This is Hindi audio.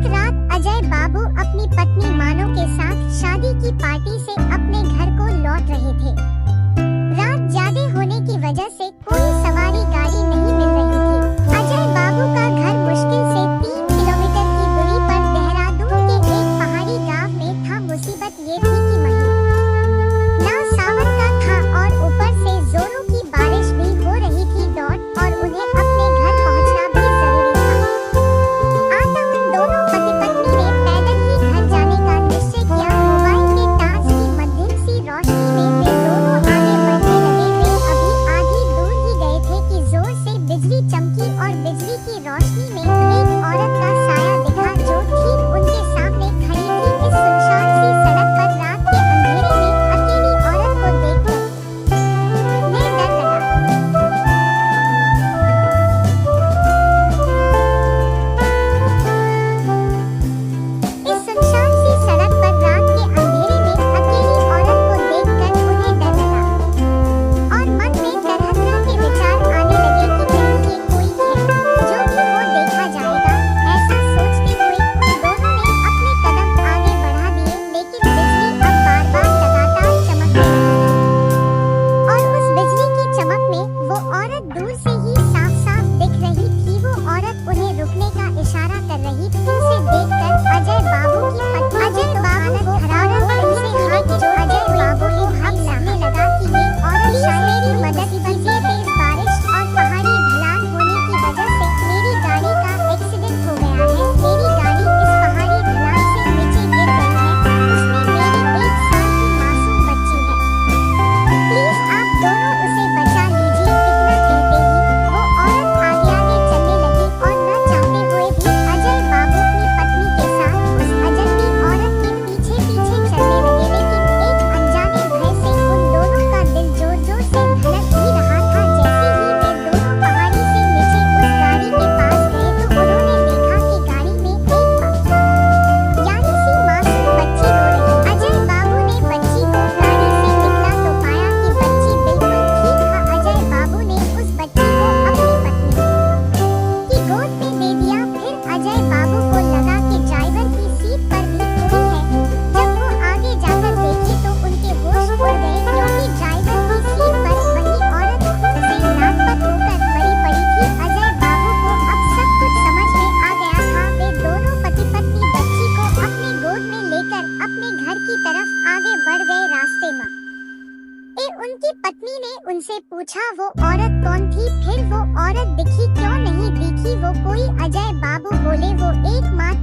रात अजय बाबू अपनी पत्नी मानो के साथ शादी की पार्टी से अपने घर को लौट रहे थे। रात ज्यादा होने की वजह से कोई सवारी गाड़ी नहीं मिल रही थी। अजय बाबू का घर मुश्किल से 3 किलोमीटर की दूरी पर देहरादून के एक पहाड़ी गांव में था। मुसीबत ये थी कि महीना सावन का था और ऊपर से जोरों की बारिश भी हो रही थी। दौड़ और उन्हें अपने घर पहुंचना भी जरूरी था। आता उन दोनों पति पत्नी ने पैदल ही घर जाने का निश्चय किया। मोबाइल के टार्च की मध्यम सी रोशनी में वे दोनों आगे बढ़ने लगे। वे अभी आधी दूर ही गए थे कि जोर से बिजली चमकी और बिजली की रोशनी में एक औरत का साया दिखा जो ठीक उनके सामने खड़ी थी। इस सुनसान सी सड़क पर रात के अंधेरे में अकेली औरत को देखकर उन्हें डर लगा। इस सुनसान सी सड़क पर रात के अंधेरे में अकेली औरत को देखकर उन्हें डर लगा और मन में तरह-तरह के विचार आने लगे कि कहीं ये कोई है जो कि वो देखा जाएगा। ऐसा सोचते हुए उन दोनों ने अपने कदम आगे बढ़ा दिए, लेकिन बिजली अब बार-बार लगातार चमकने लगी और उस बिजली की चमक में वो औरत दूर से ही साफ-साफ दिख रही थी। वो औरत उन्हें रुकने का इशारा कर रही थी। उसे देखकर अजय बाबू की पत्नी अजय बाबू को हरारत से हाथ जोड़ अजय बाबू को भाग लगने लगा कि ये औरत शायद मेरी मदद कीजिए। तेज बारिश और पहाड़ी ढलान होने की वजह से मेरी गाड़ी का एक्सीडेंट हो गया है। मेरी गाड़ी इस पहाड़ी ढलान से नीचे गिर गई है। उसमें मेरी 1 साल की मासूम बच्ची है। प्लीज आप दोनों उसे बचा लीजिए। इतना कहते ही वो औरत आगे आगे चलने लगी और न चाहते हुए भी अजय बाबू अपनी पत्नी के साथ उस अजनबी औरत के पीछे पीछे चलने लगे। लेकिन एक अनजाने भय से उन दोनों का दिल जोर जोर से धड़क भी रहा था। जैसे ही वे दोनों पहाड़ी से नीचे उस गाड़ी के पास गए तो उन्होंने देखा कि गाड़ी में एक यानी सी मासूम बच्ची रो रही। अजय बाबू ने बच्ची को गाड़ी से निकला तो पाया कि बच्ची बिल्कुल ठीक था। अजय बाबू ने उस बच्ची को अपनी पत्नी की गोद में दे दिया। फिर अजय बाबू को लगा कि ड्राइवर की सीट पर भी कोई है। जब वो आगे जाकर देखे तो उनके होश उड़ गए क्योंकि ड्राइवर की सीट पर वही औरत खून से लापता होकर मरी पड़ी थी। अजय बाबू को अब सब कुछ समझ में आ गया था। वे दोनों पति पत्नी बच्ची को अपनी गोद में लेकर अपने घर की तरफ आगे बढ़ गए। रास्ते में उनकी पत्नी ने उनसे पूछा वो औरत कौन थी। फिर वो औरत दिखी क्यों नहीं दिखी वो कोई। अजय बाबू बोले वो एक माँ